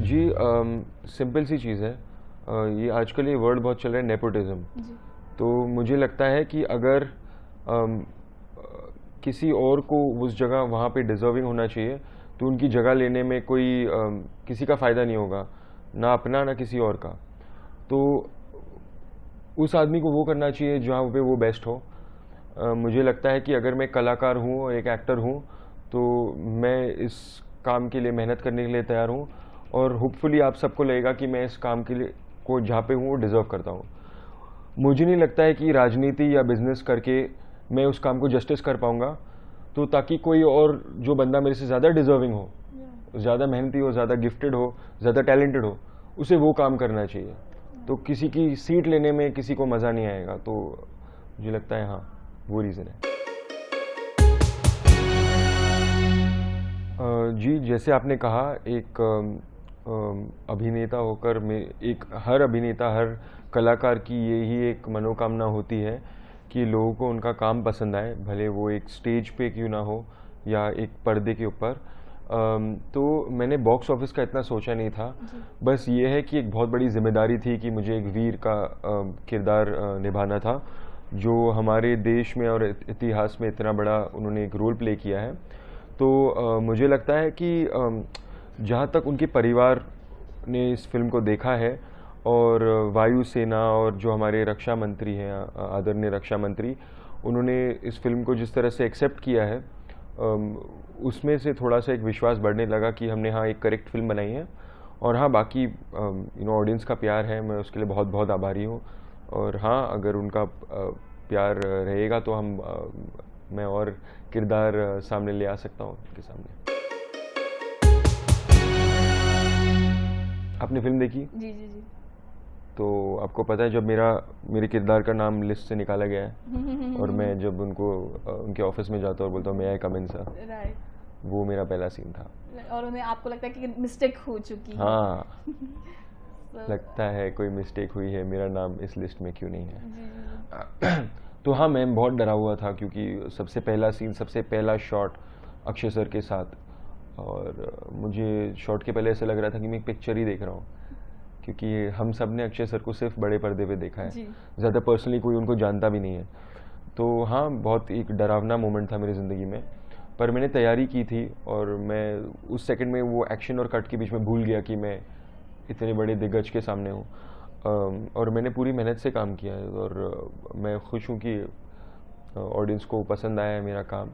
जी simple सी चीज़ है। ये आजकल ये वर्ड बहुत चल रहा है, नेपोटिज्म। जी। तो मुझे लगता है कि अगर अम, किसी और को उस जगह वहाँ पे डिज़र्विंग होना चाहिए, तो उनकी जगह लेने में कोई किसी का फ़ायदा नहीं होगा, ना अपना ना किसी और का। तो उस आदमी को वो करना चाहिए जहाँ पे वो बेस्ट हो। मुझे लगता है कि अगर मैं कलाकार हूँ और एक एक्टर हूँ, तो मैं इस काम के लिए मेहनत करने के लिए तैयार हूँ, और होपफुली आप सबको लगेगा कि मैं इस काम के लिए को जहाँ पे हूँ वो डिज़र्व करता हूँ। मुझे नहीं लगता है कि राजनीति या बिजनेस करके मैं उस काम को जस्टिस कर पाऊँगा, तो ताकि कोई और जो बंदा मेरे से ज़्यादा डिज़र्विंग हो, ज़्यादा मेहनती हो, ज़्यादा गिफ्टेड हो, ज़्यादा टैलेंटेड हो, उसे वो काम करना चाहिए। तो किसी की सीट लेने में किसी को मज़ा नहीं आएगा। तो मुझे लगता है हाँ, वो रीज़न है। जी, जैसे आपने कहा, एक अभिनेता होकर मैं एक हर अभिनेता, हर कलाकार की यही एक मनोकामना होती है कि लोगों को उनका काम पसंद आए, भले वो एक स्टेज पे क्यों ना हो या एक पर्दे के ऊपर। तो मैंने बॉक्स ऑफिस का इतना सोचा नहीं था। बस ये है कि एक बहुत बड़ी जिम्मेदारी थी कि मुझे एक वीर का किरदार निभाना था, जो हमारे देश में और इतिहास में इतना बड़ा उन्होंने एक रोल प्ले किया है। तो मुझे लगता है कि जहाँ तक उनके परिवार ने इस फिल्म को देखा है, और वायुसेना और जो हमारे रक्षा मंत्री हैं, आदरणीय रक्षा मंत्री, उन्होंने इस फिल्म को जिस तरह से एक्सेप्ट किया है, उसमें से थोड़ा सा एक विश्वास बढ़ने लगा कि हमने हाँ एक करेक्ट फिल्म बनाई है। और हाँ, बाकी ऑडियंस का प्यार है, मैं उसके लिए बहुत बहुत आभारी हूँ। और हाँ, अगर उनका प्यार रहेगा तो मैं और किरदार सामने ले आ सकता हूँ उनके सामने। आपने फिल्म देखी? जी जी जी। तो आपको पता है, जब मेरे किरदार का नाम लिस्ट से निकाला गया है और मैं जब उनके ऑफिस में जाता हूँ और बोलता हूँ मे आई कम इन सर, राइट। वो मेरा पहला सीन था। और उन्हें आपको लगता है कि मिस्टेक हो चुकी है। हाँ, So, लगता है कोई मिस्टेक हुई है, मेरा नाम इस लिस्ट में क्यों नहीं है। जी जी जी। तो हाँ, मैं बहुत डरा हुआ था, क्योंकि सबसे पहला सीन, सबसे पहला शॉट अक्षय सर के साथ, और मुझे शॉट के पहले ऐसा लग रहा था कि मैं एक पिक्चर ही देख रहा हूँ, क्योंकि हम सब ने अक्षय सर को सिर्फ बड़े पर्दे पे देखा है, जी। ज़्यादा पर्सनली कोई उनको जानता भी नहीं है। तो हाँ, बहुत एक डरावना मोमेंट था मेरी ज़िंदगी में, पर मैंने तैयारी की थी, और मैं उस सेकंड में वो एक्शन और कट के बीच में भूल गया कि मैं इतने बड़े दिग्गज के सामने हूँ। और मैंने पूरी मेहनत से काम किया है, और मैं खुश हूँ कि ऑडियंस को पसंद आया है मेरा काम।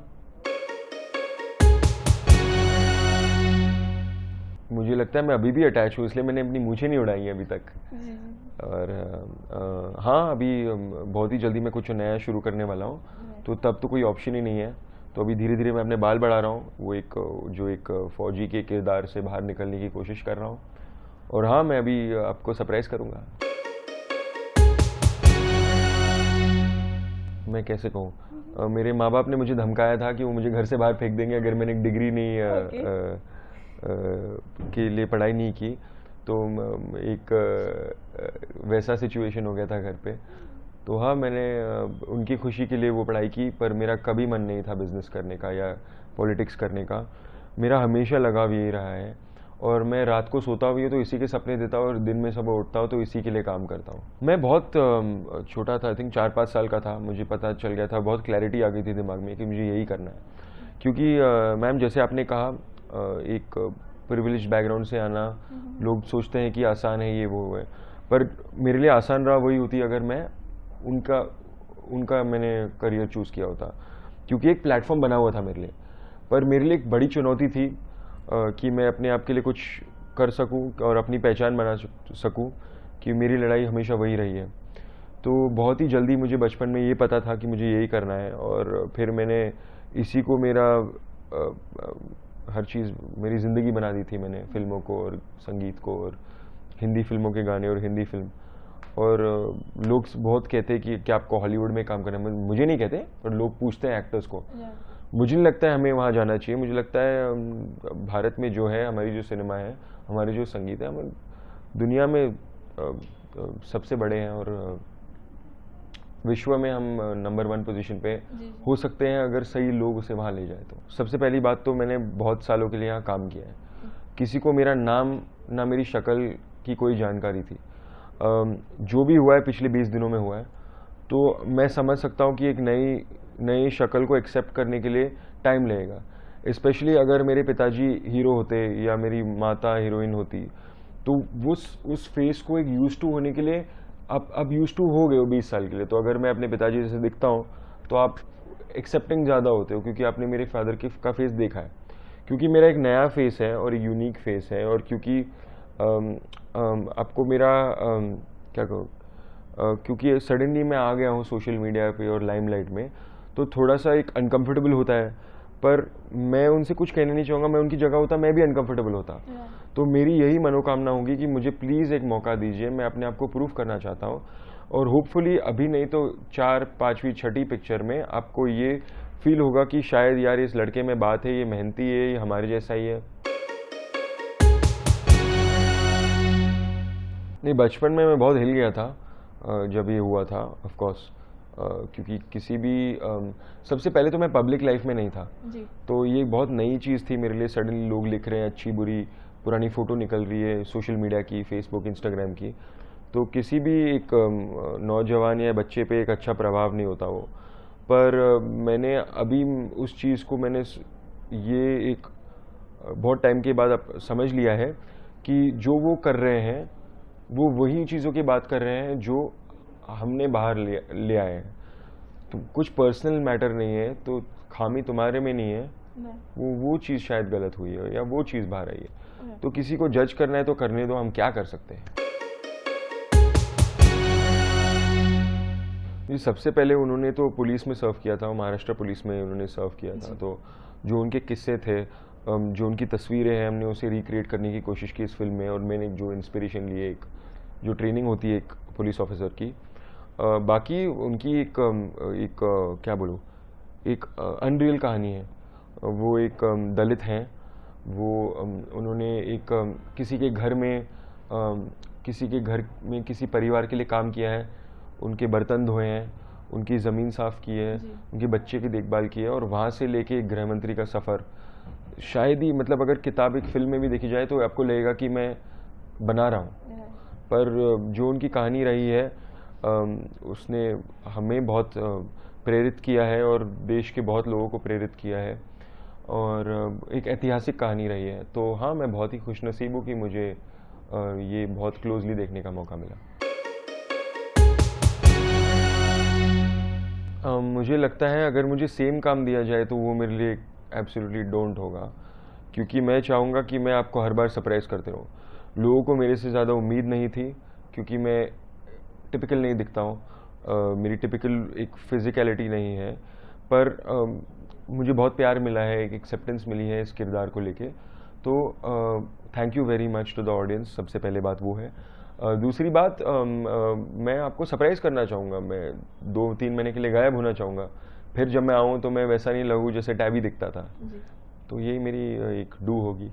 मुझे लगता है मैं अभी भी अटैच हूँ, इसलिए मैंने अपनी मूछें नहीं उड़ाई हैं अभी तक। जी। और हाँ, अभी बहुत ही जल्दी मैं कुछ नया शुरू करने वाला हूँ, तो तब तो कोई ऑप्शन ही नहीं है। तो अभी धीरे धीरे मैं अपने बाल बढ़ा रहा हूँ, वो एक फौजी के किरदार से बाहर निकलने की कोशिश कर रहा हूँ। और हाँ, मैं अभी आपको सरप्राइज़ करूँगा। मैं कैसे कहूँ, मेरे माँ बाप ने मुझे धमकाया था कि वो मुझे घर से बाहर फेंक देंगे अगर मैंने एक डिग्री नहीं Okay. के लिए पढ़ाई नहीं की। तो एक वैसा सिचुएशन हो गया था घर पे। तो हाँ, मैंने उनकी खुशी के लिए वो पढ़ाई की, पर मेरा कभी मन नहीं था बिज़नेस करने का या पॉलिटिक्स करने का। मेरा हमेशा लगाव यही रहा है, और मैं रात को सोता भी हूँ तो इसी के सपने देता हूँ, और दिन में सुबह उठता हूँ तो इसी के लिए काम करता हूँ। मैं बहुत छोटा था, आई थिंक 4-5 साल का था, मुझे पता चल गया था, बहुत क्लैरिटी आ गई थी दिमाग में कि मुझे यही करना है। क्योंकि मैम, जैसे आपने कहा, एक प्रिविलेज बैकग्राउंड से आना, लोग सोचते हैं कि आसान है, ये वो है, पर मेरे लिए आसान रहा वही होती अगर मैं उनका मैंने करियर चूज़ किया होता, क्योंकि एक प्लेटफॉर्म बना हुआ था मेरे लिए। पर मेरे लिए एक बड़ी चुनौती थी कि मैं अपने आप के लिए कुछ कर सकूं और अपनी पहचान बना सकूं, कि मेरी लड़ाई हमेशा वही रही है। तो बहुत ही जल्दी मुझे बचपन में ये पता था कि मुझे यही करना है, और फिर मैंने इसी को मेरा हर चीज़, मेरी ज़िंदगी बना दी थी मैंने, फिल्मों को और संगीत को और हिंदी फिल्मों के गाने और हिंदी फिल्म। और लोग बहुत कहते हैं कि क्या आपको हॉलीवुड में काम करना है, मुझे नहीं कहते, पर लोग पूछते हैं एक्टर्स को। मुझे नहीं लगता है हमें वहाँ जाना चाहिए। मुझे लगता है भारत में जो है, हमारी जो सिनेमा है, हमारे जो संगीत है, हम दुनिया में सबसे बड़े हैं, और विश्व में हम नंबर 1 पोजीशन पे हो सकते हैं अगर सही लोग उसे वहाँ ले जाए तो। सबसे पहली बात तो मैंने बहुत सालों के लिए यहाँ काम किया है, किसी को मेरा नाम ना मेरी शक्ल की कोई जानकारी थी। जो भी हुआ है पिछले 20 दिनों में हुआ है, तो मैं समझ सकता हूँ कि एक नई शक्ल को एक्सेप्ट करने के लिए टाइम लगेगा। स्पेशली अगर मेरे पिताजी हीरो होते या मेरी माता हीरोइन होती, तो उस फेस को एक यूज टू होने के लिए अब यूज टू हो गए हो 20 साल के लिए। तो अगर मैं अपने पिताजी जैसे दिखता हूँ तो आप एक्सेप्टिंग ज़्यादा होते हो, क्योंकि आपने मेरे फादर का फेस देखा है। क्योंकि मेरा एक नया फेस है और एक यूनिक फेस है, और क्योंकि आपको मेरा क्या कहूँ, क्योंकि सडनली मैं आ गया हूँ सोशल मीडिया पे और लाइमलाइट में, तो थोड़ा सा एक अनकंफर्टेबल होता है। पर मैं उनसे कुछ कहना नहीं चाहूँगा, मैं उनकी जगह होता मैं भी अनकंफर्टेबल होता। तो मेरी यही मनोकामना होगी कि मुझे प्लीज़ एक मौका दीजिए, मैं अपने आप को प्रूव करना चाहता हूँ। और होपफुली अभी नहीं तो 4, 5वीं, 6ठी पिक्चर में आपको ये फील होगा कि शायद यार इस लड़के में बात है, ये मेहनती है, ये हमारे जैसा ही है। नहीं, बचपन में मैं बहुत हिल गया था जब ये हुआ था, ऑफ कोर्स, क्योंकि किसी भी सबसे पहले तो मैं पब्लिक लाइफ में नहीं था जी। तो ये बहुत नई चीज़ थी मेरे लिए। सडनली लोग लिख रहे हैं, अच्छी बुरी पुरानी फ़ोटो निकल रही है सोशल मीडिया की, फेसबुक, इंस्टाग्राम की, तो किसी भी एक नौजवान या बच्चे पे एक अच्छा प्रभाव नहीं होता वो। पर मैंने अभी उस चीज़ को ये एक बहुत टाइम के बाद अब समझ लिया है कि जो वो कर रहे हैं वो वही चीज़ों की बात कर रहे हैं जो हमने बाहर ले आए हैं। तो कुछ पर्सनल मैटर नहीं है, तो खामी तुम्हारे में नहीं है, वो चीज़ शायद गलत हुई है या वो चीज़ बाहर आई है। तो किसी को जज करना है तो करने दो, हम क्या कर सकते हैं। जी, सबसे पहले उन्होंने तो पुलिस में सर्व किया था, महाराष्ट्र पुलिस में उन्होंने सर्व किया था। तो जो उनके किस्से थे, जो उनकी तस्वीरें हैं, हमने उसे रिक्रिएट करने की कोशिश की इस फिल्म में। और मैंने जो इंस्पिरेशन ली है, एक जो ट्रेनिंग होती है एक पुलिस ऑफिसर की, बाकी उनकी एक क्या बोलूँ, एक अनरियल कहानी है। वो एक दलित हैं, वो उन्होंने एक किसी के घर में किसी परिवार के लिए काम किया है, उनके बर्तन धोए हैं, उनकी ज़मीन साफ़ की है, उनके बच्चे की देखभाल की है, और वहाँ से लेके एक गृह मंत्री का सफ़र। शायद ही, मतलब अगर किताब एक फिल्म में भी देखी जाए तो आपको लगेगा कि मैं बना रहा हूँ, पर जो उनकी कहानी रही है उसने हमें बहुत प्रेरित किया है और देश के बहुत लोगों को प्रेरित किया है, और एक ऐतिहासिक कहानी रही है। तो हाँ, मैं बहुत ही खुशनसीब हूँ कि मुझे ये बहुत क्लोजली देखने का मौका मिला। मुझे लगता है अगर मुझे सेम काम दिया जाए तो वो मेरे लिए एब्सोल्युटली डोंट होगा, क्योंकि मैं चाहूँगा कि मैं आपको हर बार सरप्राइज़ करते रहूँ। लोगों को मेरे से ज़्यादा उम्मीद नहीं थी, क्योंकि मैं टिपिकल नहीं दिखता हूँ, मेरी टिपिकल एक फिज़िकलिटी नहीं है। पर मुझे बहुत प्यार मिला है, एक एक्सेप्टेंस मिली है इस किरदार को लेके। तो thank you very much to the audience, सबसे पहले बात वो है। दूसरी बात, मैं आपको सरप्राइज़ करना चाहूँगा। मैं 2-3 महीने के लिए गायब होना चाहूँगा, फिर जब मैं आऊँ तो मैं वैसा नहीं लगूँ जैसे टैबी दिखता था। तो यही मेरी एक डू होगी।